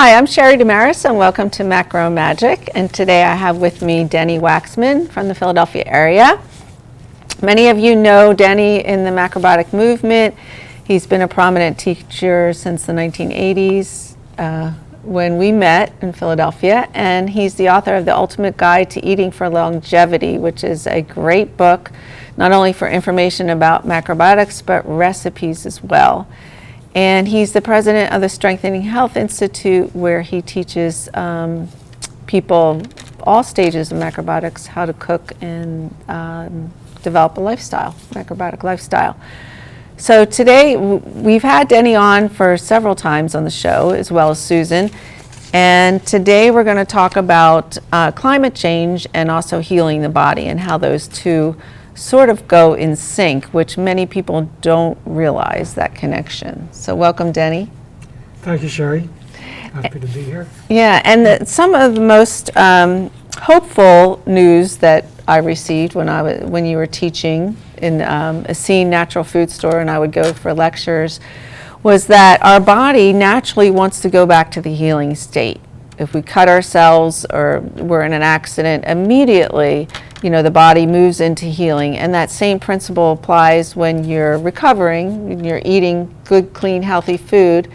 Hi, I'm Sheri DeMaris and welcome to Macro Magic. And today I have with me Denny Waxman from the Philadelphia area. Many of you know Denny in the macrobiotic movement. He's been a prominent teacher since the 1980s when we met in Philadelphia. And he's the author of The Ultimate Guide to Eating for Longevity, which is a great book, not only for information about macrobiotics, but recipes as well. And he's the president of the Strengthening Health Institute, where he teaches people all stages of macrobiotics how to cook and develop a lifestyle, macrobiotic lifestyle. So today we've had Denny on for several times on the show, as well as Susan. And today we're going to talk about climate change and also healing the body and how those two sort of go in sync, which many people don't realize that connection. So welcome, Denny. Thank you, Sheri. Happy to be here. Yeah, and some of the most hopeful news that I received when you were teaching in a Scene natural food store, and I would go for lectures, was that our body naturally wants to go back to the healing state. If we cut ourselves or we're in an accident, immediately, the body moves into healing. And that same principle applies when you're recovering, when you're eating good, clean, healthy food,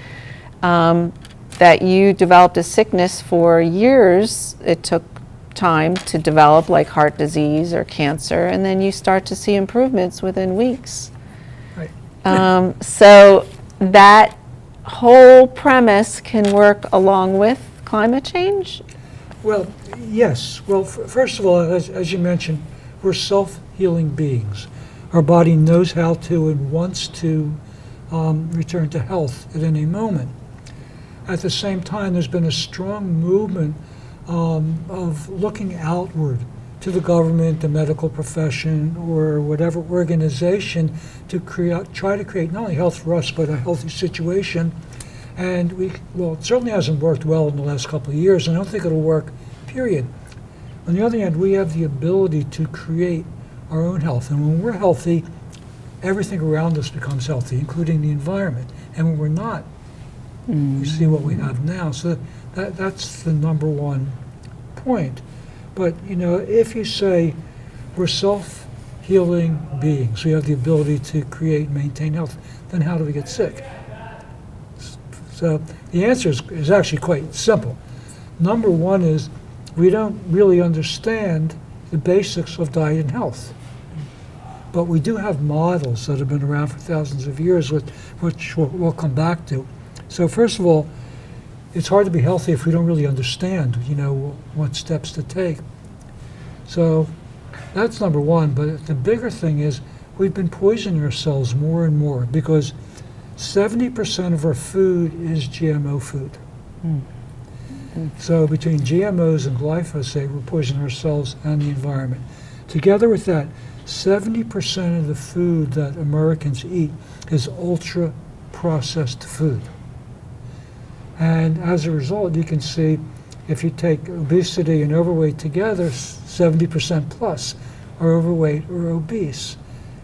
that you developed a sickness for years. It took time to develop, like heart disease or cancer, and then you start to see improvements within weeks. Right. So that whole premise can work along with climate change? Well, yes. Well, first of all, as you mentioned, we're self-healing beings. Our body knows how to and wants to return to health at any moment. At the same time, there's been a strong movement of looking outward to the government, the medical profession, or whatever organization to try to create not only health for us, but a healthy situation. And it certainly hasn't worked well in the last couple of years, and I don't think it'll work, period. On the other hand, we have the ability to create our own health. And when we're healthy, everything around us becomes healthy, including the environment. And when we're not, we see what we have now. So that's the number one point. But, if you say we're self-healing beings, we have the ability to create and maintain health, then how do we get sick? So the answer is actually quite simple. Number one is we don't really understand the basics of diet and health. But we do have models that have been around for thousands of years, which we'll come back to. So first of all, it's hard to be healthy if we don't really understand, what steps to take. So that's number one. But the bigger thing is we've been poisoning ourselves more and more because 70% of our food is GMO food. So between GMOs and glyphosate, we're poisoning ourselves and the environment. Together with that, 70% of the food that Americans eat is ultra-processed food. And as a result, you can see if you take obesity and overweight together, 70% plus are overweight or obese.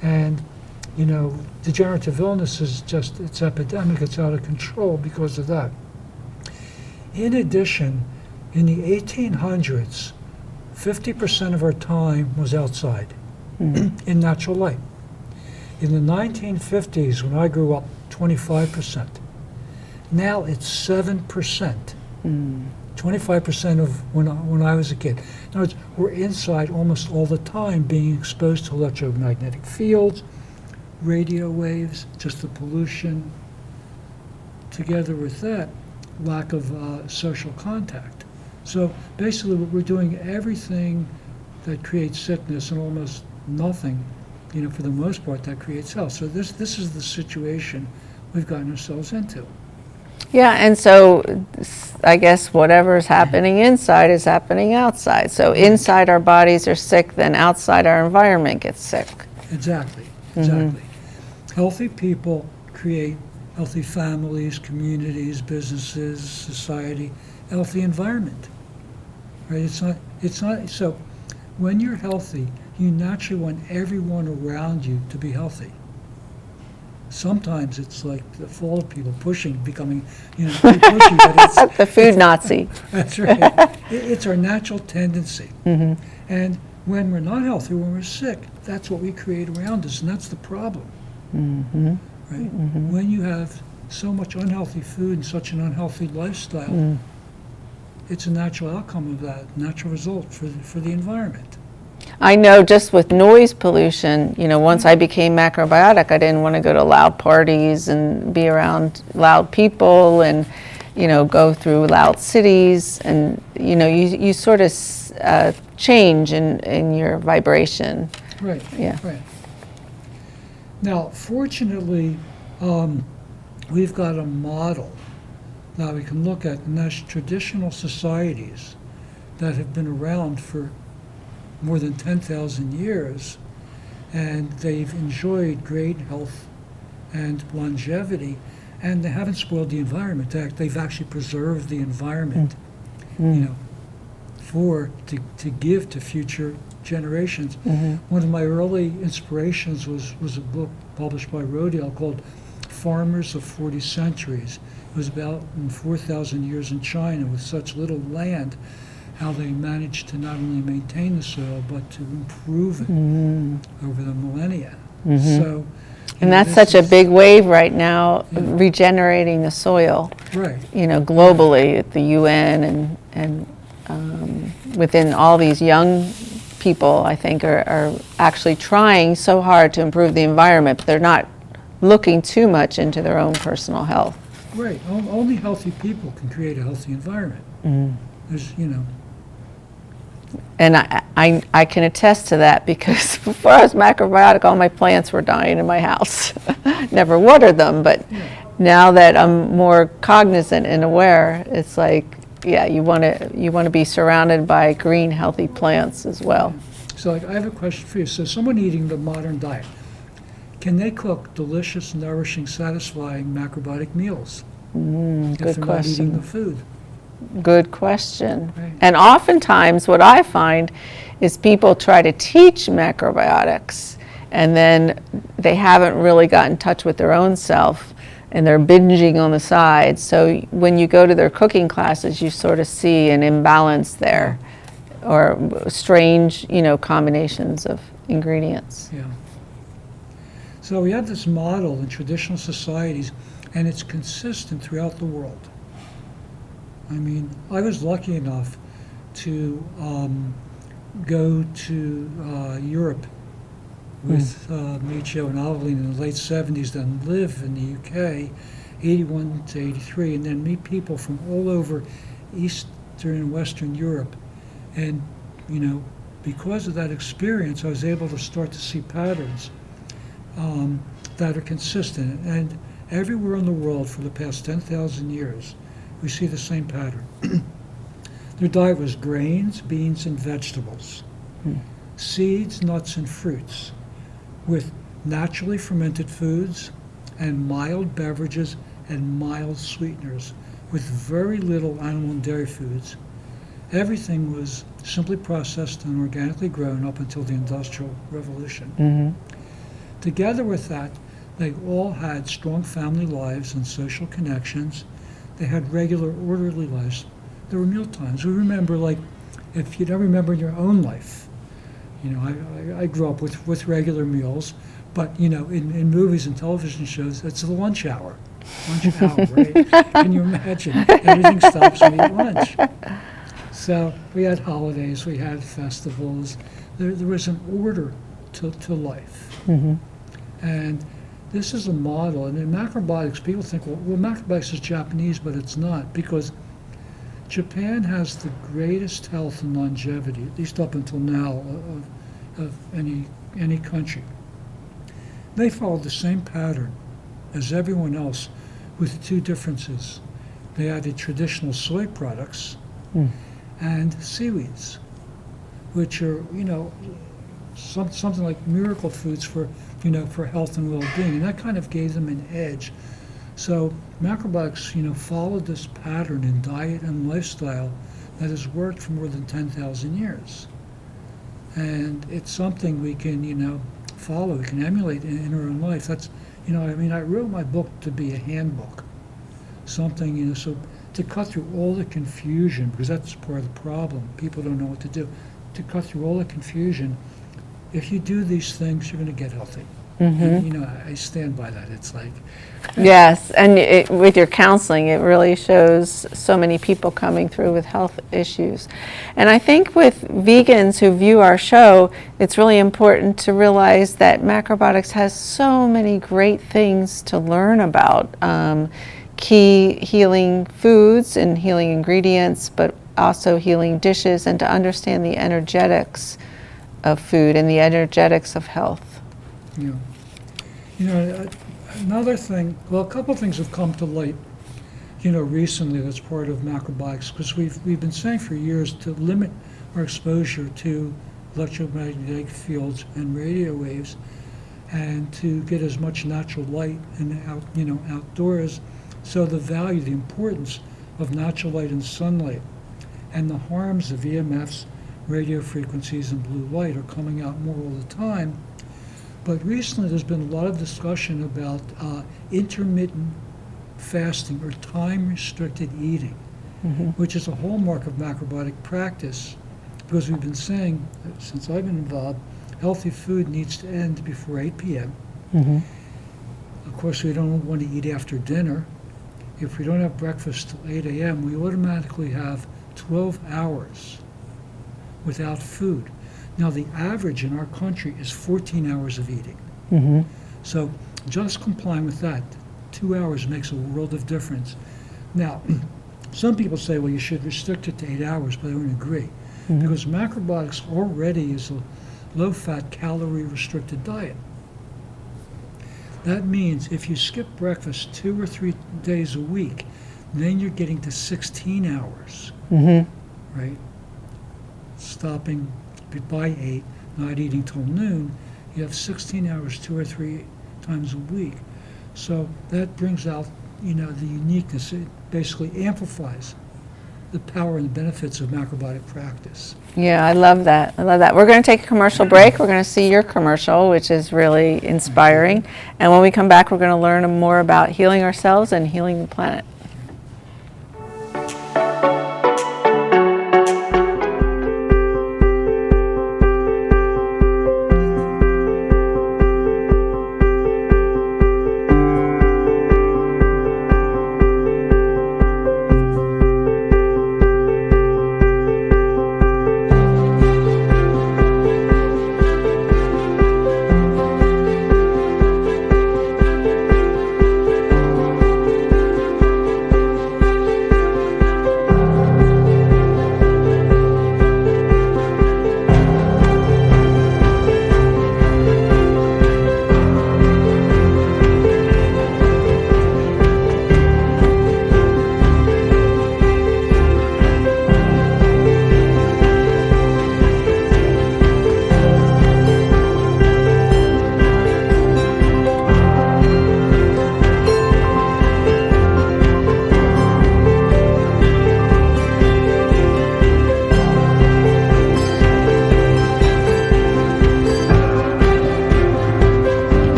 And degenerative illness is it's epidemic, it's out of control because of that. In addition, in the 1800s, 50% of our time was outside in natural light. In the 1950s, when I grew up, 25%. Now it's 7%. 25% of when I was a kid. In other words, we're inside almost all the time being exposed to electromagnetic fields, radio waves, just the pollution. Together with that, lack of social contact. So basically we're doing everything that creates sickness and almost nothing, for the most part, that creates health. So this is the situation we've gotten ourselves into. Yeah, and so I guess whatever's happening inside is happening outside. So inside our bodies are sick, then outside our environment gets sick. Exactly. Healthy people create healthy families, communities, businesses, society, healthy environment. Right? It's not so when you're healthy, you naturally want everyone around you to be healthy. sometimes it's like the fault of people pushing, becoming, too pushy, but it's, The food Nazi. that's right. It's our natural tendency. And when we're not healthy, when we're sick, that's what we create around us, and that's the problem. Right? When you have so much unhealthy food and such an unhealthy lifestyle, it's a natural outcome of that, natural result for the environment. I know just with noise pollution, once I became macrobiotic, I didn't want to go to loud parties and be around loud people and, go through loud cities. And, you sort of change in your vibration. Right. Yeah. Right. Now, fortunately, we've got a model that we can look at, and that's traditional societies that have been around for more than 10,000 years, and they've enjoyed great health and longevity, and they haven't spoiled the environment. They've actually preserved the environment, to give to future generations. One of my early inspirations was a book published by Rodale called Farmers of 40 Centuries. It was about 4,000 years in China with such little land, how they managed to not only maintain the soil, but to improve it over the millennia. So, And that's such a big wave right now, regenerating the soil. Right. Globally at the UN and within all these young people, I think, are actually trying so hard to improve the environment, but they're not looking too much into their own personal health. Right. Only healthy people can create a healthy environment. There's, And I can attest to that because before I was macrobiotic, all my plants were dying in my house. Never watered them, but now that I'm more cognizant and aware, it's like, you want to be surrounded by green, healthy plants as well. So I have a question for you. So someone eating the modern diet, can they cook delicious, nourishing, satisfying macrobiotic meals if Good they're not eating question. the food? Good question. Right. And oftentimes what I find is people try to teach macrobiotics and then they haven't really got in touch with their own self and they're binging on the side. So when you go to their cooking classes, you sort of see an imbalance there or strange, combinations of ingredients. Yeah. So we have this model in traditional societies, and it's consistent throughout the world. I mean, I was lucky enough to go to Europe with Michio and Aveline in the late 70s, then live in the UK, 81 to 83, and then meet people from all over Eastern and Western Europe. And, because of that experience, I was able to start to see patterns that are consistent. And everywhere in the world for the past 10,000 years, we see the same pattern. Their diet was grains, beans, and vegetables, seeds, nuts, and fruits, with naturally fermented foods and mild beverages and mild sweeteners, with very little animal and dairy foods. Everything was simply processed and organically grown up until the Industrial Revolution. Together with that, they all had strong family lives and social connections. They had regular, orderly lives. There were meal times. We remember, like, if you don't remember in your own life, I grew up with regular meals, but, in movies and television shows, it's the lunch hour. Lunch hour, right? Can you imagine? Everything stops when you eat lunch. So we had holidays, we had festivals. There was an order to life. And this is a model, and in macrobiotics, people think, well, macrobiotics is Japanese, but it's not, because Japan has the greatest health and longevity, at least up until now, of any country. They followed the same pattern as everyone else, with two differences. They added traditional soy products and seaweeds, which are, something like miracle foods for health and well-being, and that kind of gave them an edge. So macrobiotics, followed this pattern in diet and lifestyle that has worked for more than 10,000 years. And it's something we can, follow, we can emulate in our own life. That's, I wrote my book to be a handbook, something, so to cut through all the confusion, because that's part of the problem. People don't know what to do. To cut through all the confusion, if you do these things, you're going to get healthy. And, I stand by that. It's like, Yes, and with your counseling, it really shows so many people coming through with health issues. And I think with vegans who view our show, it's really important to realize that macrobiotics has so many great things to learn about. Key healing foods and healing ingredients, but also healing dishes, and to understand the energetics of food and the energetics of health. Another thing, well, a couple of things have come to light, recently that's part of macrobiotics, because we've been saying for years to limit our exposure to electromagnetic fields and radio waves, and to get as much natural light and outdoors. So the importance of natural light and sunlight, and the harms of EMFs, radio frequencies, and blue light are coming out more all the time. But recently there's been a lot of discussion about intermittent fasting or time-restricted eating, which is a hallmark of macrobiotic practice, because we've been saying, since I've been involved, healthy food needs to end before 8 p.m. Of course, we don't want to eat after dinner. If we don't have breakfast till 8 a.m., we automatically have 12 hours without food. Now, the average in our country is 14 hours of eating. So just complying with that, 2 hours makes a world of difference. Now, some people say, well, you should restrict it to 8 hours, but I don't agree. Because macrobiotics already is a low-fat, calorie-restricted diet. That means if you skip breakfast 2 or 3 days a week, then you're getting to 16 hours, right? Stopping by 8, not eating till noon, you have 16 hours 2 or 3 times a week. So that brings out, the uniqueness. It basically amplifies the power and the benefits of macrobiotic practice. Yeah, I love that. We're going to take a commercial break. We're going to see your commercial, which is really inspiring. And when we come back, we're going to learn more about healing ourselves and healing the planet.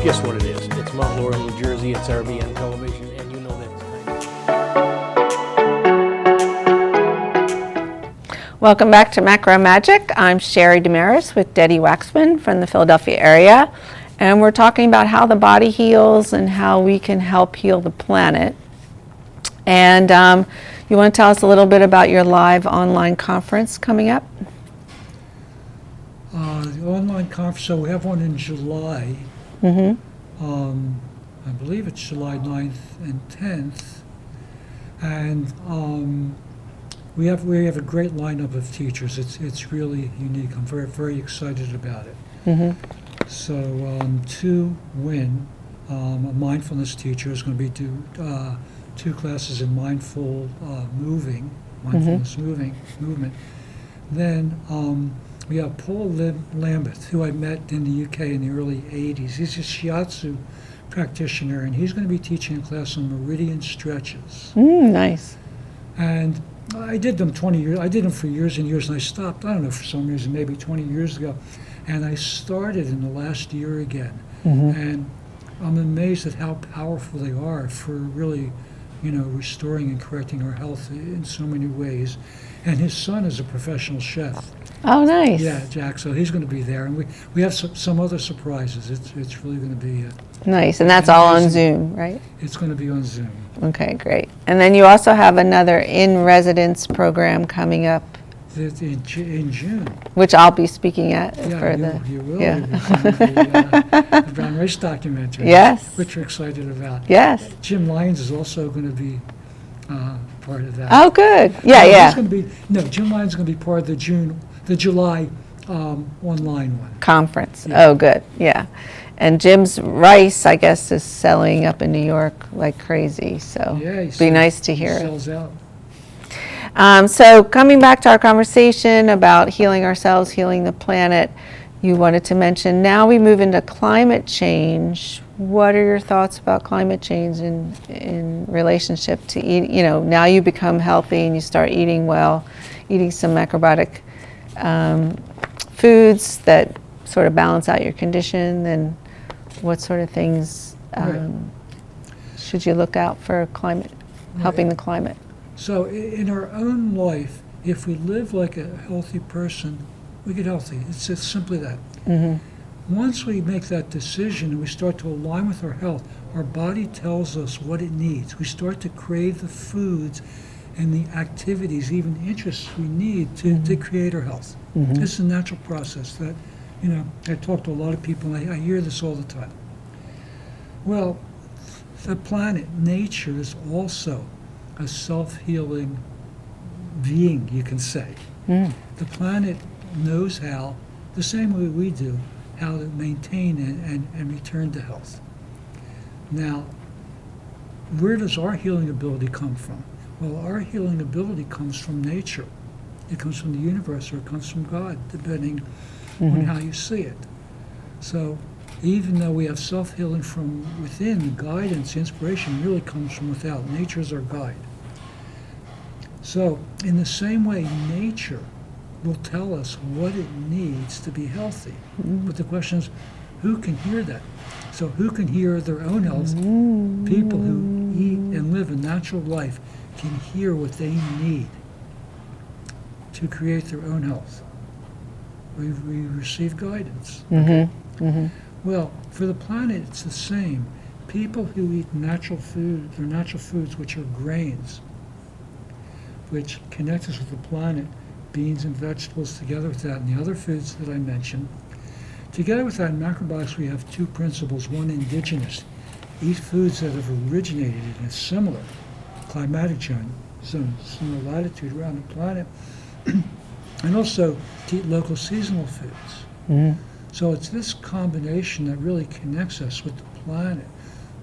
Guess what it is? It's Mount Laurel, New Jersey. It's RBN Television, and you know that. Welcome back to Macro Magic. I'm Sheri DeMaris with Denny Waxman from the Philadelphia area, and we're talking about how the body heals and how we can help heal the planet. And You want to tell us a little bit about your live online conference coming up? The online conference, so we have one in July. I believe it's July 9th and 10th. And we have a great lineup of teachers. It's really unique. I'm very, very excited about it. So to win, a mindfulness teacher is going to be do 2 classes in mindfulness movement. Then we have Paul Lambeth, who I met in the UK in the early 80s. He's a shiatsu practitioner, and he's going to be teaching a class on meridian stretches. Nice. And I did them 20 years. I did them for years and years, and I stopped, I don't know, for some reason, maybe 20 years ago. And I started in the last year again. And I'm amazed at how powerful they are for really, restoring and correcting our health in so many ways. And his son is a professional chef. Oh, nice. Yeah, Jack. So he's going to be there, and we have some other surprises. It's really going to be Nice, and that's all on Zoom, right? It's going to be on Zoom. Okay, great. And then you also have another in-residence program coming up, In June. which I'll be speaking at Yeah, for you will. yeah. The Brown Race documentary. Yes. Which we're excited about. Yes. Jim Lyons is also going to be part of that. Oh, good. He's Yeah. going to be Jim Lyons is going to be part of the July online one. Conference. Yeah. Oh, good. Yeah. And Jim's rice, I guess, is selling up in New York like crazy. So Yeah, it'd be nice to hear it. Sells out. So coming back to our conversation about healing ourselves, healing the planet, you wanted to mention now we move into climate change. What are your thoughts about climate change in relationship to eat? Now you become healthy and you start eating well, eating some macrobiotic foods that sort of balance out your condition. Then what sort of things should you look out for climate, helping the climate? So in our own life, if we live like a healthy person, we get healthy. It's just simply that. Once we make that decision and we start to align with our health, our body tells us what it needs. We start to crave the foods and the activities, even interests we need to create our health. This is a natural process that, I talk to a lot of people and I hear this all the time. Well, the planet, nature, is also a self-healing being, you can say. The planet knows how, the same way we do, how to maintain and return to health. Now, where does our healing ability come from? Well, our healing ability comes from nature. It comes from the universe, or it comes from God, depending on how you see it. So even though we have self-healing from within, the guidance, the inspiration really comes from without. Nature is our guide. So in the same way, nature will tell us what it needs to be healthy. But the question is, who can hear that? So who can hear their own health? People who eat and live a natural life can hear what they need to create their own health. We receive guidance. Well, for the planet, it's the same. People who eat natural foods, which are grains, which connect us with the planet, beans and vegetables, together with that, and the other foods that I mentioned. Together with that, in macrobiotics, we have 2 principles. One, indigenous. Eat foods that have originated in a similar climatic zone, similar latitude around the planet, and also to eat local seasonal foods. So it's this combination that really connects us with the planet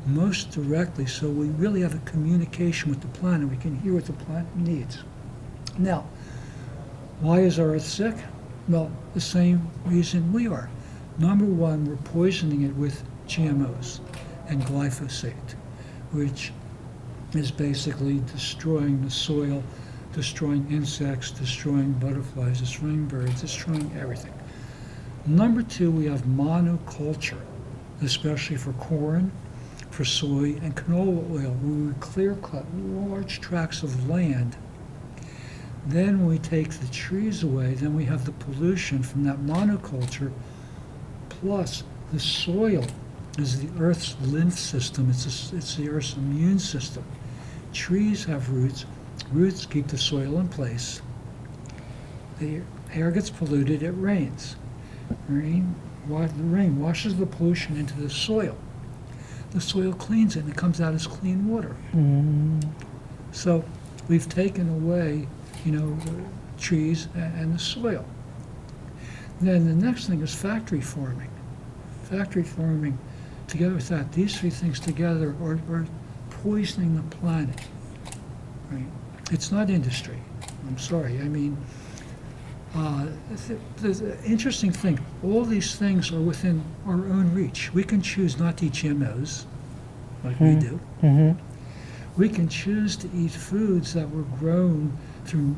most directly, so we really have a communication with the planet. We can hear what the planet needs. Now, why is our Earth sick? Well, the same reason we are. Number one, we're poisoning it with GMOs and glyphosate, which is basically destroying the soil, destroying insects, destroying butterflies, destroying birds, destroying everything. Number two, we have monoculture, especially for corn, for soy, and canola oil, where we clear-cut large tracts of land. Then when we take the trees away, then we have the pollution from that monoculture, plus the soil is the Earth's lymph system. It's the Earth's immune system. Trees have roots, Roots keep the soil in place. The air gets polluted, it rains. The rain washes the pollution into the soil. The soil cleans it, and it comes out as clean water. So we've taken away, the trees and the soil. Then the next thing is factory farming. Factory farming, together with that, these three things together are poisoning the planet. Right? It's not industry. I'm sorry. I mean, the interesting thing, all these things are within our own reach. We can choose not to eat GMOs, like we do. We can choose to eat foods that were grown through,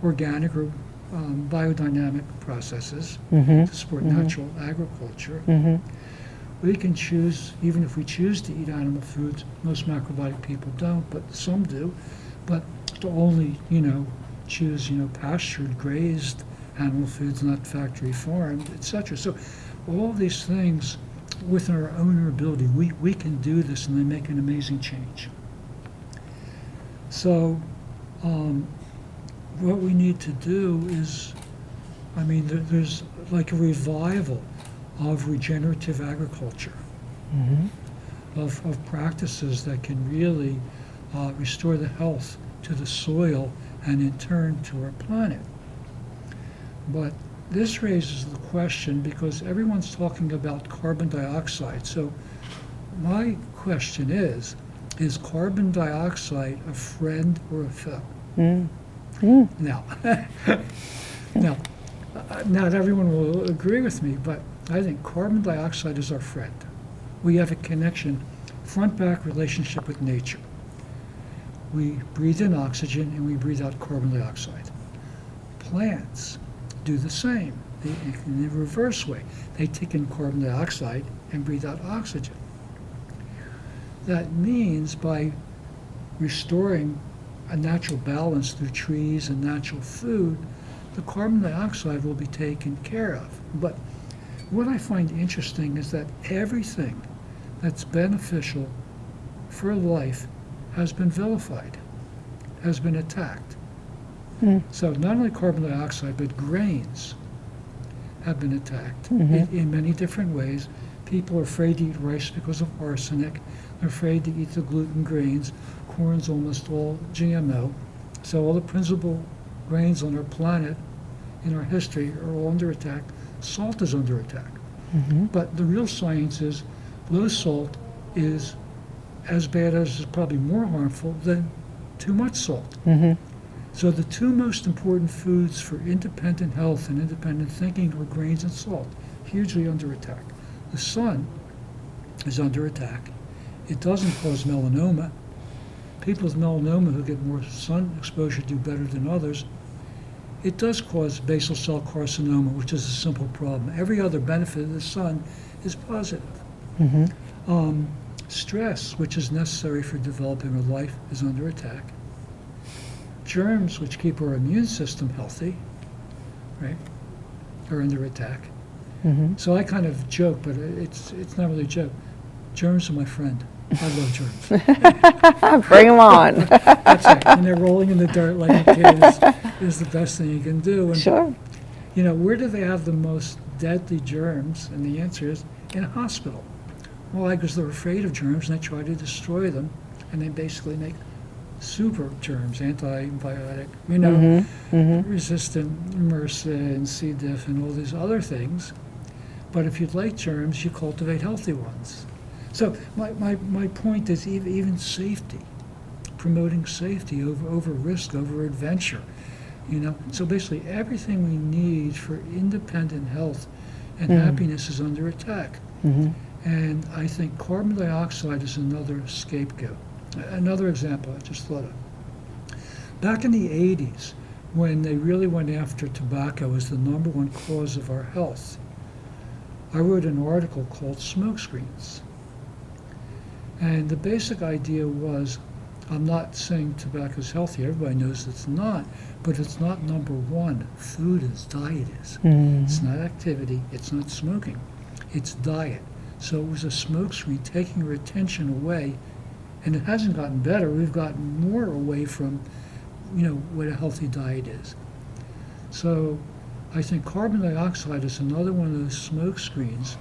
organic or biodynamic processes to support natural agriculture. We can choose, even if we choose to eat animal foods, most macrobiotic people don't, but some do, but to only, choose, pastured, grazed animal foods, not factory farmed, etc. So all these things within our own ability, we can do this, and they make an amazing change. So what we need to do is, there's like a revival of regenerative agriculture, of practices that can really restore the health to the soil and in turn to our planet. But this raises the question, because everyone's talking about carbon dioxide. So my question is carbon dioxide a friend or a foe? Now, not everyone will agree with me, but I think carbon dioxide is our friend. We have a connection, front-back relationship with nature. We breathe in oxygen and we breathe out carbon dioxide. Plants do the same, in the reverse way. They take in carbon dioxide and breathe out oxygen. That means by restoring a natural balance through trees and natural food, the carbon dioxide will be taken care of. But what I find interesting is that everything that's beneficial for life has been vilified, has been attacked. So not only carbon dioxide, but grains have been attacked in many different ways. People are afraid to eat rice because of arsenic. They're afraid to eat the gluten grains. Corn's almost all GMO. So all the principal grains on our planet in our history are all under attack. Salt is under attack. But the real science is low salt is as bad as, is probably more harmful than too much salt. So the two most important foods for independent health and independent thinking are grains and salt, hugely under attack. The sun is under attack. It doesn't cause melanoma. People with melanoma who get more sun exposure do better than others. It does cause basal cell carcinoma, which is a simple problem. Every other benefit of the sun is positive. Stress, which is necessary for developing a life, is under attack. Germs, which keep our immune system healthy, right, are under attack. So I kind of joke, but it's not really a joke. Germs are my friend. I love germs. Bring them on. That's right. And they're rolling in the dirt like a kid is the best thing you can do. And, Sure. where do they have the most deadly germs? And the answer is in a hospital. Why? Because they're afraid of germs and they try to destroy them, and they basically make super germs, antibiotic, resistant MRSA and C. diff and all these other things. But if you'd like germs, you cultivate healthy ones. So my point is even safety, promoting safety over risk, over adventure. So basically everything we need for independent health and happiness is under attack. And I think carbon dioxide is another scapegoat. Another example I just thought of. Back in the 80s, when they really went after tobacco as the number one cause of our health, I wrote an article called Smokescreens. And the basic idea was, I'm not saying tobacco is healthy, everybody knows it's not, but it's not number one. Food is, diet is. It's not activity, it's not smoking, it's diet. So it was a smokescreen taking our attention away, and it hasn't gotten better. We've gotten more away from what a healthy diet is. So I think carbon dioxide is another one of those smoke screens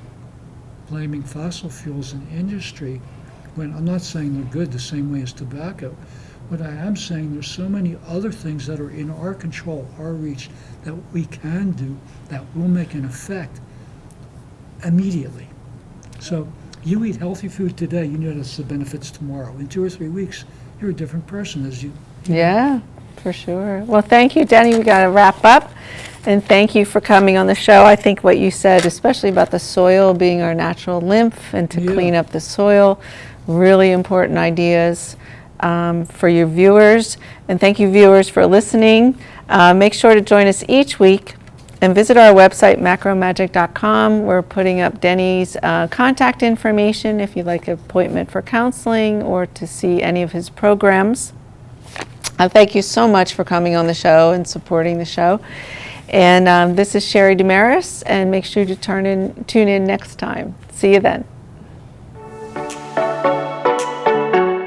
blaming fossil fuels in industry, when I'm not saying they're good the same way as tobacco, but I am saying there's so many other things that are in our control, our reach, that we can do that will make an effect immediately. So you eat healthy food today, you notice the benefits tomorrow. In 2 or 3 weeks, you're a different person as you. Yeah, for sure. Well, thank you, Denny. We got to wrap up. And thank you for coming on the show. I think what you said, especially about the soil being our natural lymph and to clean up the soil, really important ideas for your viewers. And thank you, viewers, for listening. Make sure to join us each week and visit our website, macromagic.com. We're putting up Denny's contact information if you'd like an appointment for counseling or to see any of his programs. Thank you so much for coming on the show and supporting the show. And this is Sheri DeMaris, and make sure to tune in next time. See you then.